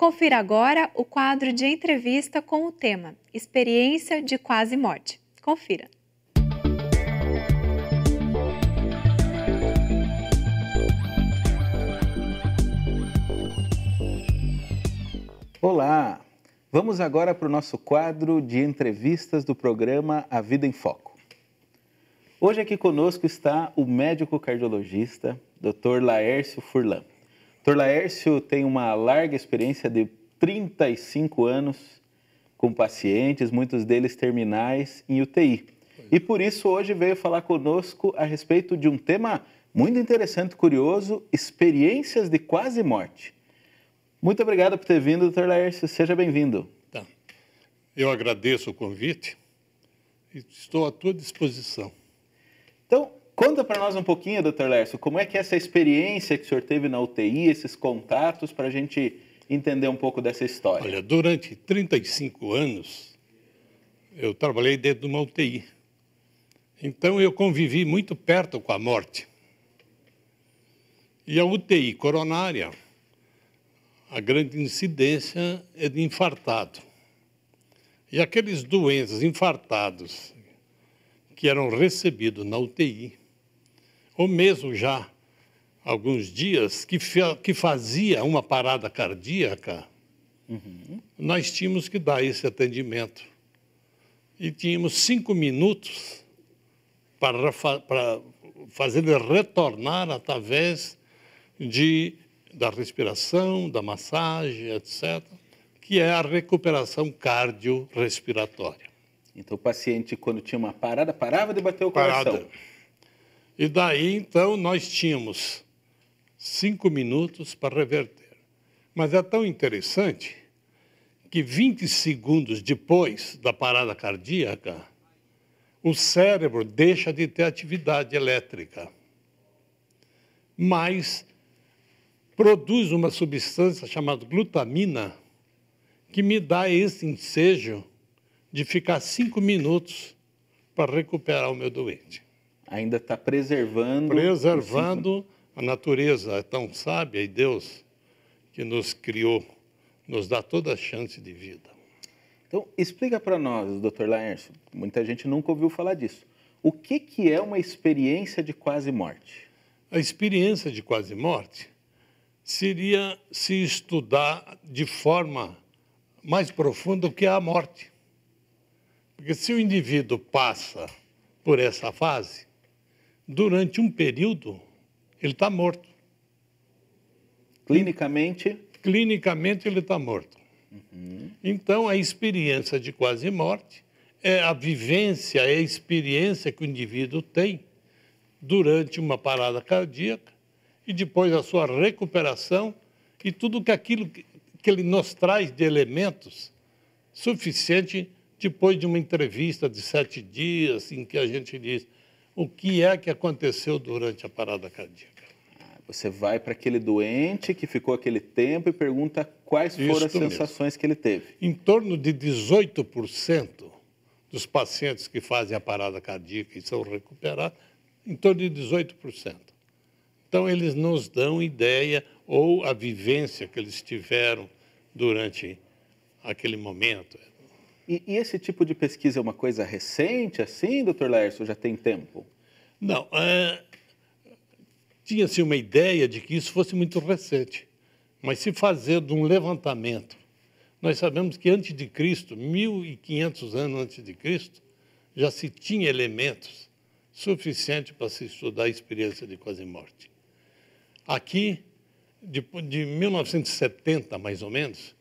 Confira agora o quadro de entrevista com o tema Experiência de Quase Morte. Confira. Olá! Vamos agora para o nosso quadro de entrevistas do programa A Vida em Foco. Hoje aqui conosco está o médico cardiologista, Dr. Laércio Furlan. Dr. Laércio tem uma larga experiência de 35 anos com pacientes, muitos deles terminais em UTI. E por isso hoje veio falar conosco a respeito de um tema muito interessante e curioso, experiências de quase morte. Muito obrigado por ter vindo, Dr. Laércio. Seja bem-vindo. Tá. Eu agradeço o convite e estou à tua disposição. Então, conta para nós um pouquinho, Dr. Laércio, como é que é essa experiência que o senhor teve na UTI, esses contatos, para a gente entender um pouco dessa história. Olha, durante 35 anos, eu trabalhei dentro de uma UTI. Então, eu convivi muito perto com a morte. E a UTI coronária, a grande incidência é de infartado. E aqueles doentes infartados que eram recebidos na UTI, ou mesmo já alguns dias que fazia uma parada cardíaca, nós tínhamos que dar esse atendimento. E tínhamos 5 minutos para fazer ele retornar através da respiração, da massagem, etc., que é a recuperação cardiorrespiratória. Então, o paciente, quando tinha uma parada, parava de bater o coração. E daí, então, nós tínhamos 5 minutos para reverter. Mas é tão interessante que 20 segundos depois da parada cardíaca, o cérebro deixa de ter atividade elétrica, mas produz uma substância chamada glutamina que me dá esse ensejo de ficar 5 minutos para recuperar o meu doente. Ainda está preservando... Preservando a natureza é tão sábia e Deus que nos criou, nos dá toda a chance de vida. Então, explica para nós, Dr. Laércio, muita gente nunca ouviu falar disso. O que é uma experiência de quase morte? A experiência de quase morte seria se estudar de forma mais profunda o que é a morte. Porque se o indivíduo passa por essa fase, durante um período, ele está morto. Clinicamente? Clinicamente, ele está morto. Então, a experiência de quase morte é a vivência, é a experiência que o indivíduo tem durante uma parada cardíaca e depois a sua recuperação e tudo aquilo que ele nos traz de elementos suficiente depois de uma entrevista de 7 dias, em que a gente diz o que é que aconteceu durante a parada cardíaca. Você vai para aquele doente que ficou aquele tempo e pergunta quais foram as sensações que ele teve. Em torno de 18% dos pacientes que fazem a parada cardíaca e são recuperados, em torno de 18%. Então, eles nos dão ideia ou a vivência que eles tiveram durante aquele momento. E esse tipo de pesquisa é uma coisa recente, assim, Dr. Laércio, já tem tempo? Não, tinha-se uma ideia de que isso fosse muito recente, mas se fazer de um levantamento, nós sabemos que antes de Cristo, 1.500 anos antes de Cristo, já se tinha elementos suficientes para se estudar a experiência de quase morte. Aqui, de 1970, mais ou menos,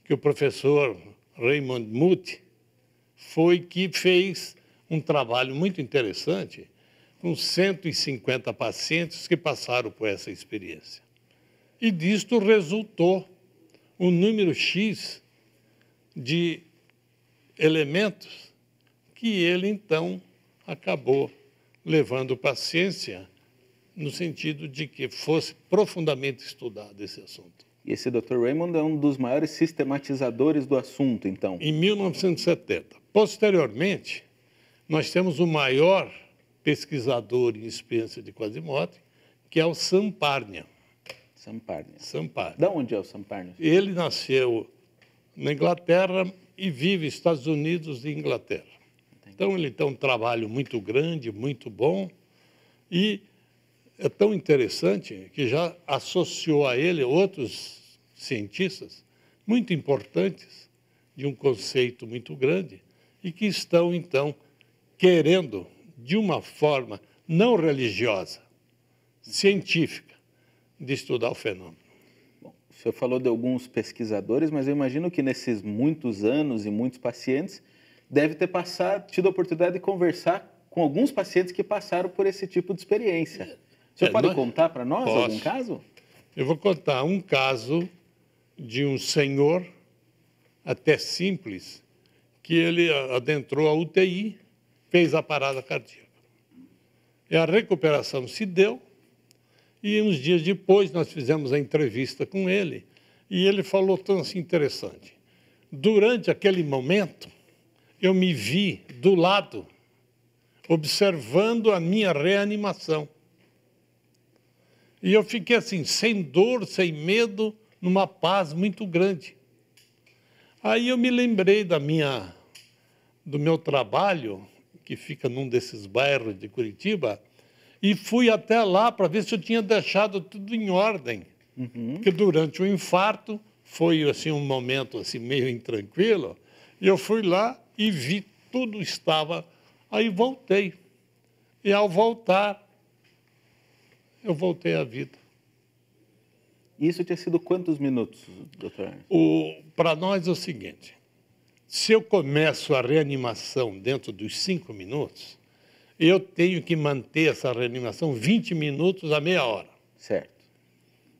que o professor Raymond Moody foi que fez um trabalho muito interessante com 150 pacientes que passaram por essa experiência. E disto resultou um número X de elementos que ele, então, acabou levando para a ciência no sentido de que fosse profundamente estudado esse assunto. E esse Dr. Raymond é um dos maiores sistematizadores do assunto, então? Em 1970. Posteriormente, nós temos o maior pesquisador em experiência de quase morte, que é o Sam Parnia. Samparnia. Samparnia. Da onde é o Samparnia? Ele nasceu na Inglaterra e vive nos Estados Unidos e Inglaterra. Então, ele tem um trabalho muito grande, muito bom, e é tão interessante que já associou a ele outros cientistas muito importantes, de um conceito muito grande, e que estão, então, querendo, de uma forma não religiosa, científica, de estudar o fenômeno. Bom, o senhor falou de alguns pesquisadores, mas eu imagino que nesses muitos anos e muitos pacientes, deve ter tido a oportunidade de conversar com alguns pacientes que passaram por esse tipo de experiência. O senhor pode contar para nós algum caso? Eu vou contar um caso de um senhor, até simples, que ele adentrou a UTI, fez a parada cardíaca. E a recuperação se deu, e uns dias depois nós fizemos a entrevista com ele, e ele falou tão assim interessante. Durante aquele momento, eu me vi do lado, observando a minha reanimação. E eu fiquei assim, sem dor, sem medo, numa paz muito grande. Aí eu me lembrei do meu trabalho, que fica num desses bairros de Curitiba, e fui até lá para ver se eu tinha deixado tudo em ordem. Porque durante o infarto foi assim, um momento assim, meio intranquilo, e eu fui lá e vi tudo estava. Aí voltei. E ao voltar, eu voltei à vida. Isso tinha sido quantos minutos, doutor? Para nós é o seguinte, se eu começo a reanimação dentro dos 5 minutos, eu tenho que manter essa reanimação 20 minutos a meia hora. Certo.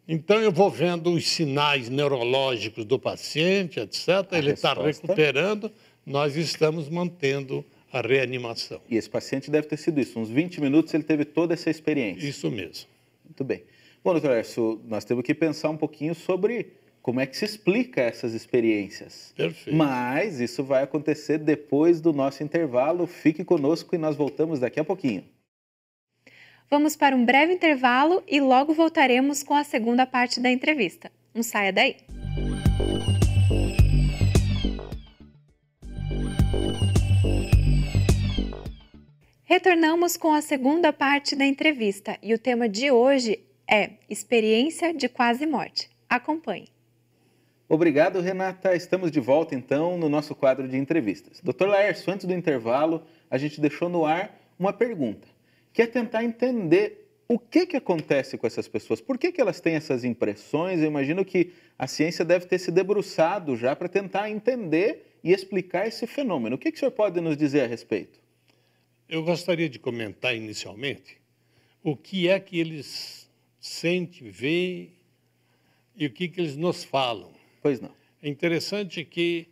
Então, eu vou vendo os sinais neurológicos do paciente, etc. Ele está recuperando, nós estamos mantendo a reanimação. E esse paciente deve ter sido isso, uns 20 minutos ele teve toda essa experiência. Isso mesmo. Muito bem. Bom, doutor Laércio, nós temos que pensar um pouquinho sobre como é que se explica essas experiências. Perfeito. Mas isso vai acontecer depois do nosso intervalo. Fique conosco e nós voltamos daqui a pouquinho. Vamos para um breve intervalo e logo voltaremos com a segunda parte da entrevista. Não saia daí! Retornamos com a segunda parte da entrevista e o tema de hoje é experiência de quase morte. Acompanhe. Obrigado, Renata. Estamos de volta, então, no nosso quadro de entrevistas. Dr. Laércio, antes do intervalo, a gente deixou no ar uma pergunta, que é tentar entender o que acontece com essas pessoas, por que elas têm essas impressões. Eu imagino que a ciência deve ter se debruçado já para tentar entender e explicar esse fenômeno. O que o senhor pode nos dizer a respeito? Eu gostaria de comentar inicialmente o que é que eles sentem, veem e o que eles nos falam. Pois não. É interessante que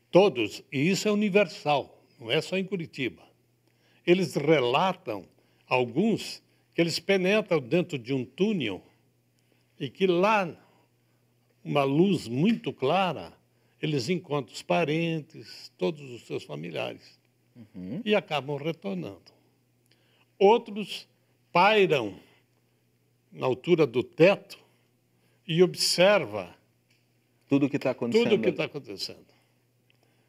todos, e isso é universal, não é só em Curitiba, eles relatam, alguns, que eles penetram dentro de um túnel e que lá, uma luz muito clara, eles encontram os parentes, todos os seus familiares. E acabam retornando. Outros pairam na altura do teto e observam tudo o que está acontecendo. Tudo o que está acontecendo.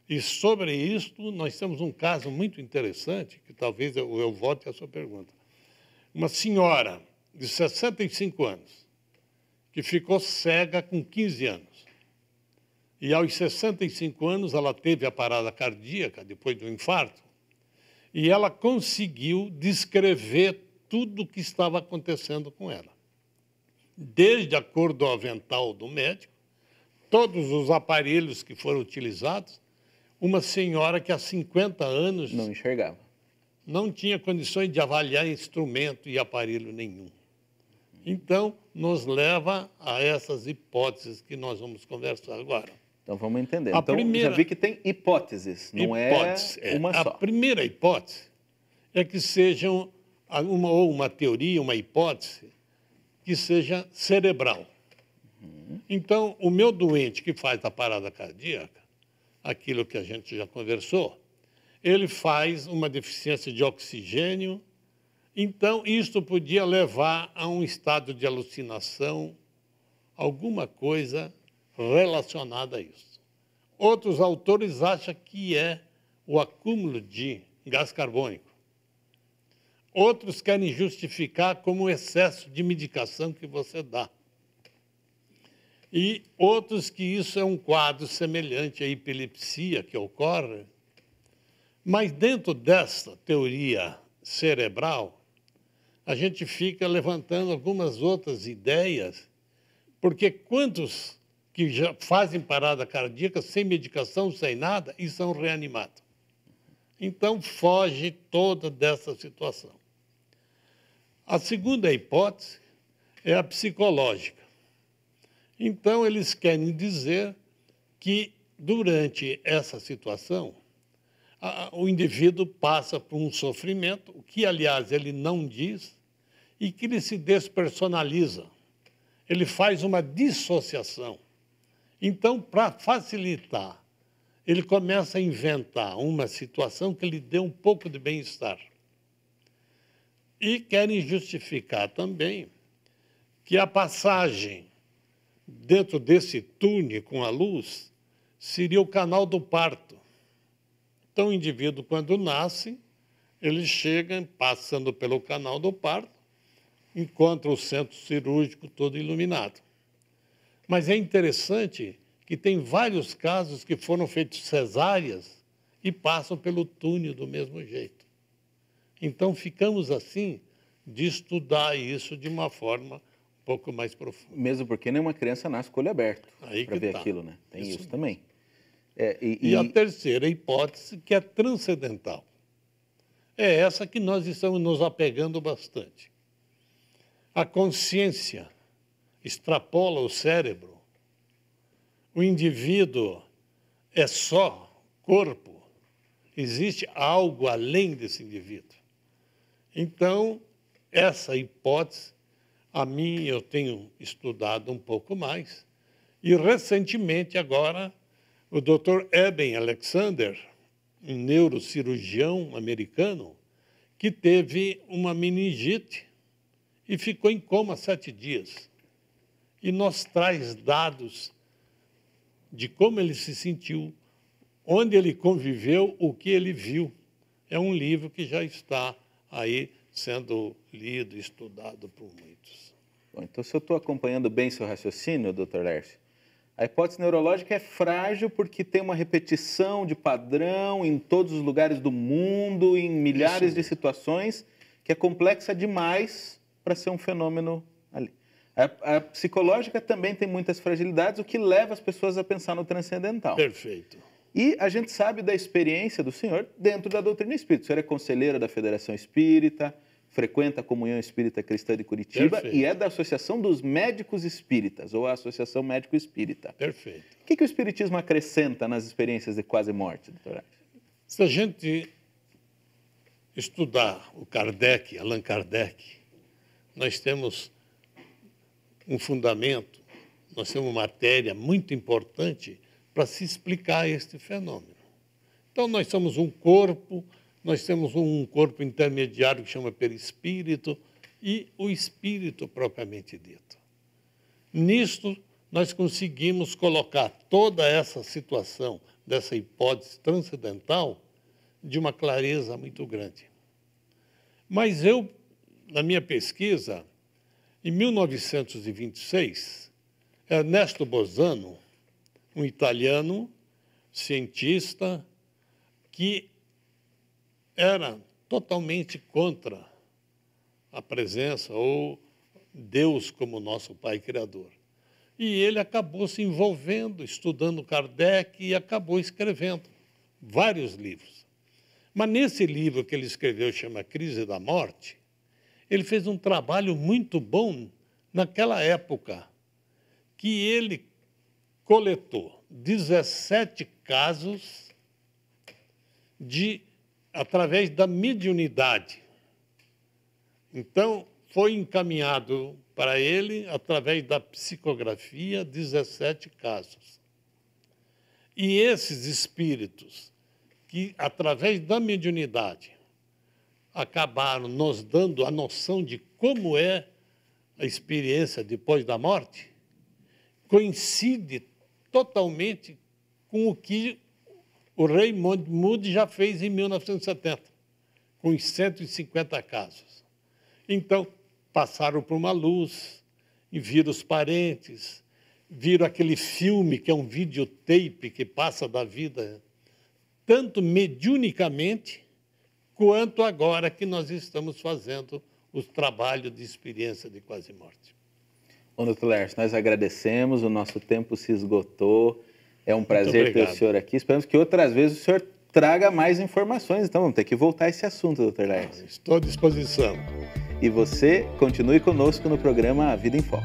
E sobre isso, nós temos um caso muito interessante, que talvez eu volte à sua pergunta. Uma senhora de 65 anos, que ficou cega com 15 anos. E aos 65 anos ela teve a parada cardíaca depois do infarto e ela conseguiu descrever tudo o que estava acontecendo com ela. Desde a cor do avental do médico, todos os aparelhos que foram utilizados, uma senhora que há 50 anos não enxergava. Não tinha condições de avaliar instrumento e aparelho nenhum. Então, nos leva a essas hipóteses que nós vamos conversar agora. Então, vamos entender. Já vi que tem hipóteses, não é uma só. A primeira hipótese é que seja uma teoria, uma hipótese, que seja cerebral. Então, o meu doente que faz a parada cardíaca, aquilo que a gente já conversou, ele faz uma deficiência de oxigênio. Então, isso podia levar a um estado de alucinação alguma coisa relacionada a isso. Outros autores acham que é o acúmulo de gás carbônico. Outros querem justificar como o excesso de medicação que você dá. E outros que isso é um quadro semelhante à epilepsia que ocorre. Mas dentro dessa teoria cerebral, a gente fica levantando algumas outras ideias, porque quantos que já fazem parada cardíaca sem medicação, sem nada, e são reanimados? Então, foge toda dessa situação. A segunda hipótese é a psicológica. Então, eles querem dizer que, durante essa situação, o indivíduo passa por um sofrimento, o que, aliás, ele não diz, e que ele se despersonaliza. Ele faz uma dissociação. Então, para facilitar, ele começa a inventar uma situação que lhe dê um pouco de bem-estar. E querem justificar também que a passagem dentro desse túnel com a luz seria o canal do parto. Então, o indivíduo, quando nasce, ele chega passando pelo canal do parto, encontra o centro cirúrgico todo iluminado. Mas é interessante que tem vários casos que foram feitos cesáreas e passam pelo túnel do mesmo jeito. Então, ficamos assim de estudar isso de uma forma um pouco mais profunda. Mesmo porque nenhuma criança nasce com o olho aberto para ver aquilo, né? Tem isso também. E a terceira hipótese, que é transcendental, é essa que nós estamos nos apegando bastante. A consciência extrapola o cérebro. O indivíduo é só corpo. Existe algo além desse indivíduo. Então, essa hipótese, a mim, eu tenho estudado um pouco mais. E, recentemente, agora, o Dr. Eben Alexander, um neurocirurgião americano, que teve uma meningite e ficou em coma 7 dias. E nos traz dados de como ele se sentiu, onde ele conviveu, o que ele viu. É um livro que já está aí sendo lido e estudado por muitos. Bom, então, se eu estou acompanhando bem seu raciocínio, doutor Laércio, a hipótese neurológica é frágil porque tem uma repetição de padrão em todos os lugares do mundo, em milhares de situações, que é complexa demais para ser um fenômeno ali. A psicológica também tem muitas fragilidades, o que leva as pessoas a pensar no transcendental. Perfeito. E a gente sabe da experiência do senhor dentro da doutrina espírita. O senhor é conselheiro da Federação Espírita, frequenta a Comunhão Espírita Cristã de Curitiba. Perfeito. E é da Associação dos Médicos Espíritas, ou a Associação Médico Espírita. Perfeito. O que o Espiritismo acrescenta nas experiências de quase morte, doutor? Se a gente estudar o Kardec, Allan Kardec, nós temos um fundamento, nós temos uma matéria muito importante para se explicar este fenômeno. Então, nós somos um corpo, nós temos um corpo intermediário que chama perispírito e o espírito propriamente dito. Nisto, nós conseguimos colocar toda essa situação dessa hipótese transcendental de uma clareza muito grande. Mas eu, na minha pesquisa, em 1926, Ernesto Bolzano, um italiano, cientista, que era totalmente contra a presença ou Deus como nosso Pai Criador. E ele acabou se envolvendo, estudando Kardec e acabou escrevendo vários livros. Mas nesse livro que ele escreveu, chama Crise da Morte, ele fez um trabalho muito bom naquela época, que ele coletou 17 casos através da mediunidade. Então, foi encaminhado para ele, através da psicografia, 17 casos. E esses espíritos, que, através da mediunidade, acabaram nos dando a noção de como é a experiência depois da morte, coincide totalmente com o que o Raymond Moody já fez em 1970, com os 150 casos. Então, passaram por uma luz e viram os parentes, viram aquele filme que é um videotape que passa da vida, tanto mediunicamente, quanto agora que nós estamos fazendo os trabalhos de experiência de quase morte. Bom, doutor Laércio, nós agradecemos, o nosso tempo se esgotou. É um prazer ter o senhor aqui. Esperamos que outras vezes o senhor traga mais informações. Então, vamos ter que voltar a esse assunto, doutor Laércio. Estou à disposição. E você continue conosco no programa A Vida em Foco.